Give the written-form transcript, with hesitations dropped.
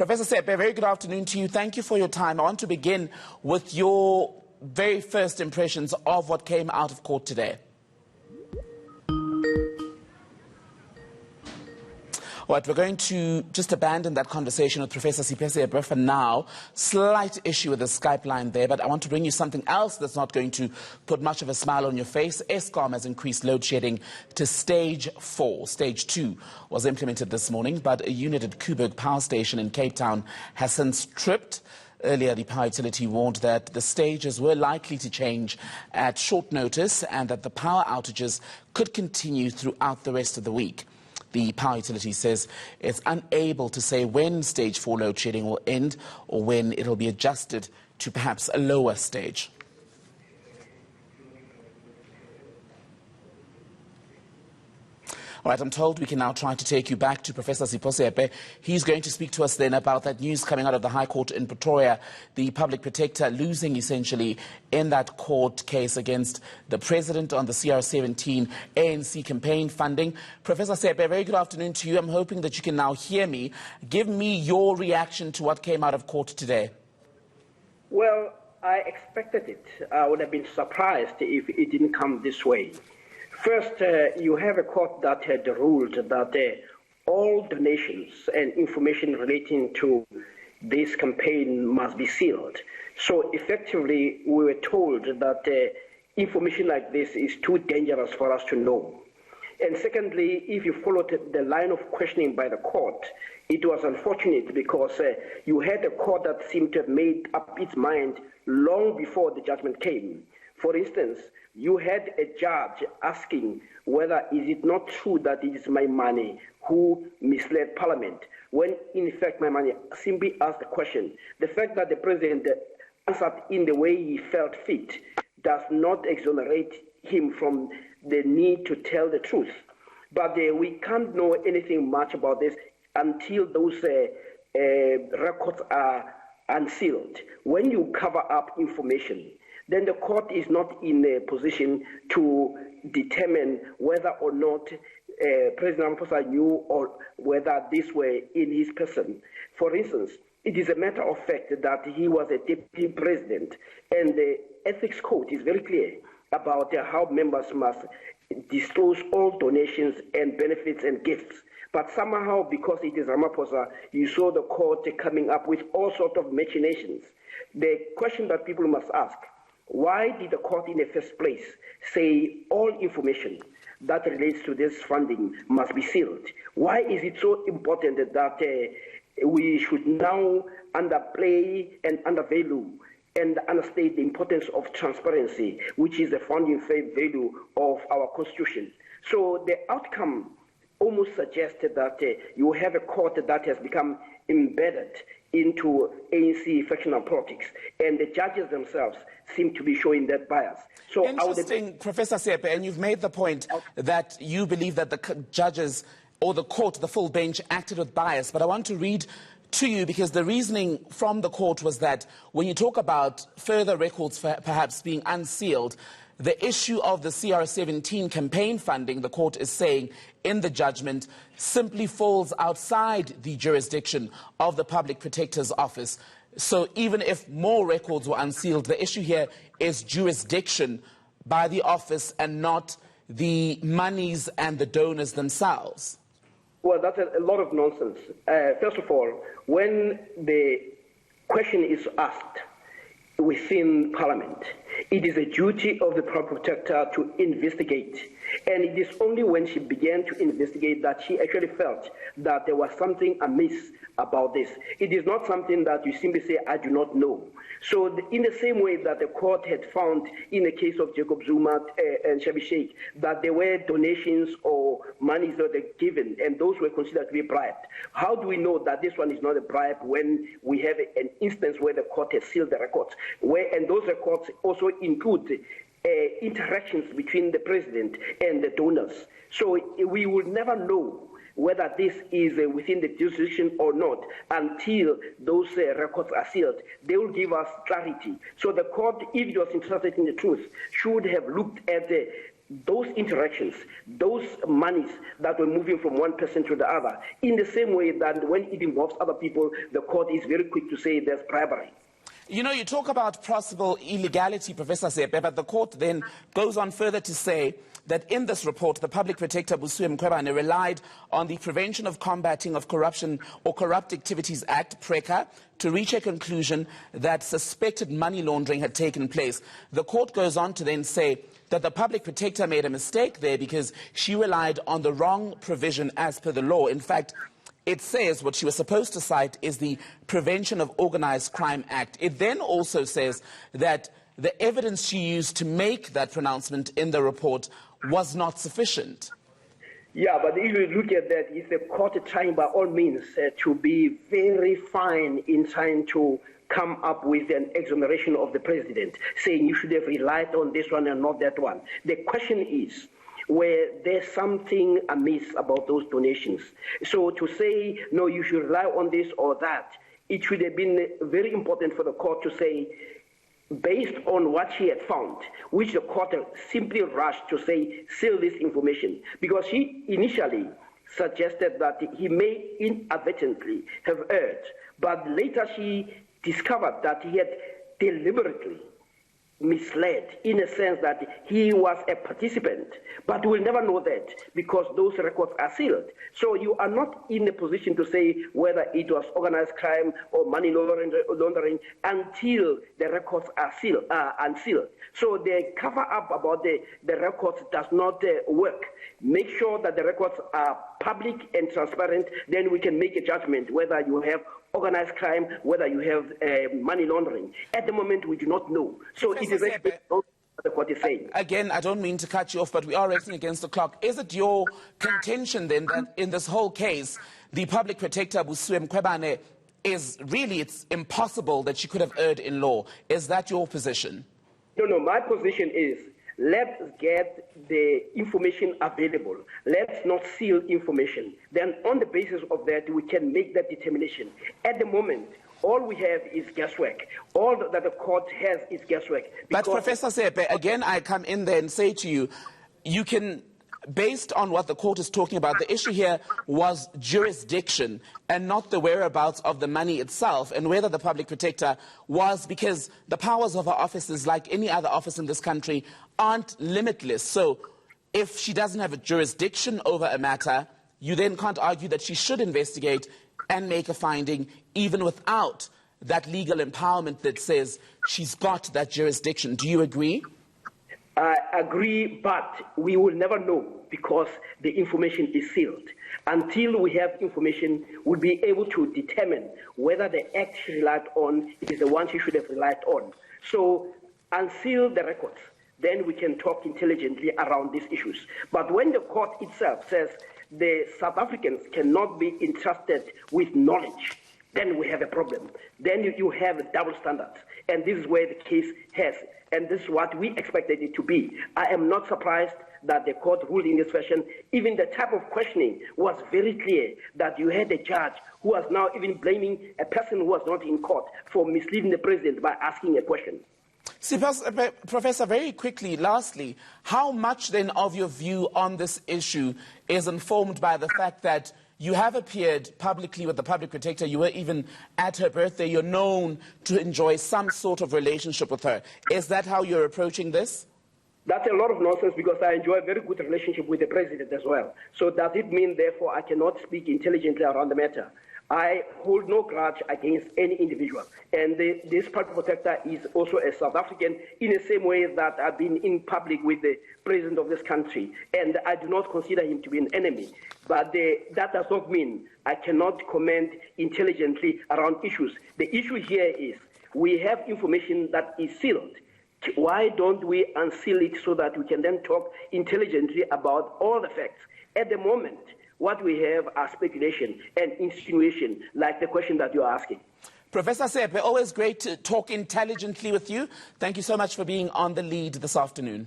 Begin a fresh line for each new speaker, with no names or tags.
Professor Sepe, very good afternoon to you. Thank you for your time. I want to begin with your very first impressions of what came out of court today. All right, we're going to just abandon that conversation with Professor Sepe for now. Slight issue with the Skype line there, but I want to bring you something else that's not going to put much of a smile on your face. Eskom has increased load shedding to stage 4. Stage 2 was implemented this morning, but a unit at Koeberg Power Station in Cape Town has since tripped. Earlier, the power utility warned that the stages were likely to change at short notice and that the power outages could continue throughout the rest of the week. The power utility says it's unable to say when stage 4 load shedding will end or when it will be adjusted to perhaps a lower stage. All right, I'm told we can now try to take you back to Professor Sipho Sepe. He's going to speak to us then about that news coming out of the High Court in Pretoria, the public protector losing essentially in that court case against the president on the CR17 ANC campaign funding. Professor Sepe, very good afternoon to you. I'm hoping that you can now hear me. Give me your reaction to what came out of court today.
Well, I expected it. I would have been surprised if it didn't come this way. First, you have a court that had ruled that all donations and information relating to this campaign must be sealed. So effectively, we were told that information like this is too dangerous for us to know. And secondly, if you followed the line of questioning by the court, it was unfortunate because you had a court that seemed to have made up its mind long before the judgment came. For instance, you had a judge asking whether is it not true that it is my money who misled Parliament, when in fact my money simply asked the question. The fact that the president answered in the way he felt fit does not exonerate him from the need to tell the truth. But we can't know anything much about this until those records are unsealed. When you cover up information, then the court is not in a position to determine whether or not President Ramaphosa knew or whether this were in his person. For instance, it is a matter of fact that he was a deputy president, and the ethics code is very clear about how members must disclose all donations and benefits and gifts. But somehow, because it is Ramaphosa, you saw the court coming up with all sorts of machinations. The question that people must ask, why did the court in the first place say all information that relates to this funding must be sealed? Why is it so important that we should now underplay and undervalue and understate the importance of transparency, which is the founding value of our Constitution? So the outcome almost suggested that you have a court that has become embedded into ANC factional politics, and the judges themselves seem to be showing that bias. So
interesting, Professor Sepe, and you've made the point that you believe that the judges or the court, the full bench, acted with bias, but I want to read to you, because the reasoning from the court was that when you talk about further records perhaps being unsealed, the issue of the CR17 campaign funding, the court is saying in the judgment, simply falls outside the jurisdiction of the Public Protector's Office. So even if more records were unsealed, the issue here is jurisdiction by the office and not the monies and the donors themselves.
Well, that's a lot of nonsense. First of all, when the question is asked within Parliament, it is a duty of the Public Protector to investigate. And it is only when she began to investigate that she actually felt that there was something amiss about this. It is not something that you simply say, I do not know. So in the same way that the court had found in the case of Jacob Zuma and Shabby Sheikh that there were donations or monies that were given and those were considered to be bribed, how do we know that this one is not a bribe when we have an instance where the court has sealed the records? And those records also include interactions between the president and the donors. So we will never know whether this is within the jurisdiction or not until those records are sealed. They will give us clarity. So the court, if it was interested in the truth, should have looked at those interactions, those monies that were moving from one person to the other, in the same way that when it involves other people, the court is very quick to say there's bribery.
You know, you talk about possible illegality, Professor Sepe, but the court then goes on further to say that in this report, the Public Protector Busisiwe Mkhwebane relied on the Prevention of Combating of Corruption or Corrupt Activities Act, PRECA, to reach a conclusion that suspected money laundering had taken place. The court goes on to then say that the Public Protector made a mistake there because she relied on the wrong provision as per the law. In fact, it says what she was supposed to cite is the Prevention of Organised Crime Act. It then also says that the evidence she used to make that pronouncement in the report was not sufficient.
Yeah, but if you look at that, is the court trying by all means to be very fine in trying to come up with an exoneration of the president, saying you should have relied on this one and not that one. The question is, where there's something amiss about those donations. So to say, no, you should rely on this or that, it should have been very important for the court to say, based on what she had found, which the court simply rushed to say, seal this information, because she initially suggested that he may inadvertently have erred, but later she discovered that he had deliberately misled, in a sense that he was a participant, but we'll never know that because those records are sealed. So you are not in a position to say whether it was organized crime or money laundering until the records are unsealed. So the cover up about the records does not work. Make sure that the records are public and transparent, then we can make a judgment whether you have organized crime, whether you have money laundering. At the moment, we do not know. So it is what the court is saying.
Again, I don't mean to cut you off, but we are racing against the clock. Is it your contention then that in this whole case, the Public Protector Busisiwe Mkhwebane it's impossible that she could have erred in law? Is that your position?
No, my position is, let's get the information available. Let's not seal information. Then on the basis of that, we can make that determination. At the moment, all we have is guesswork. All that the court has is guesswork.
But Professor Sepe, again, I come in there and say to you, you can, based on what the court is talking about, the issue here was jurisdiction and not the whereabouts of the money itself and whether the public protector was, because the powers of her offices, like any other office in this country, aren't limitless. So if she doesn't have a jurisdiction over a matter, you then can't argue that she should investigate and make a finding even without that legal empowerment that says she's got that jurisdiction. Do you agree?
I agree, but we will never know because the information is sealed. Until we have information, we'll be able to determine whether the act she relied on is the one she should have relied on. So unseal the records, then we can talk intelligently around these issues. But when the court itself says the South Africans cannot be entrusted with knowledge, then we have a problem. Then you have a double standard. And this is where the case has. And this is what we expected it to be. I am not surprised that the court ruled in this fashion. Even the type of questioning was very clear that you had a judge who was now even blaming a person who was not in court for misleading the president by asking a question.
Professor, very quickly, lastly, how much then of your view on this issue is informed by the fact that you have appeared publicly with the public protector, you were even at her birthday, you're known to enjoy some sort of relationship with her. Is that how you're approaching this?
That's a lot of nonsense because I enjoy a very good relationship with the president as well. So does it mean, therefore, I cannot speak intelligently around the matter? I hold no grudge against any individual. And this public protector is also a South African in the same way that I've been in public with the president of this country. And I do not consider him to be an enemy. But that does not mean I cannot comment intelligently around issues. The issue here is we have information that is sealed. Why don't we unseal it so that we can then talk intelligently about all the facts? At the moment, what we have are speculation and insinuation, like the question that you're asking.
Professor Sepe, always great to talk intelligently with you. Thank you so much for being on The Lead this afternoon.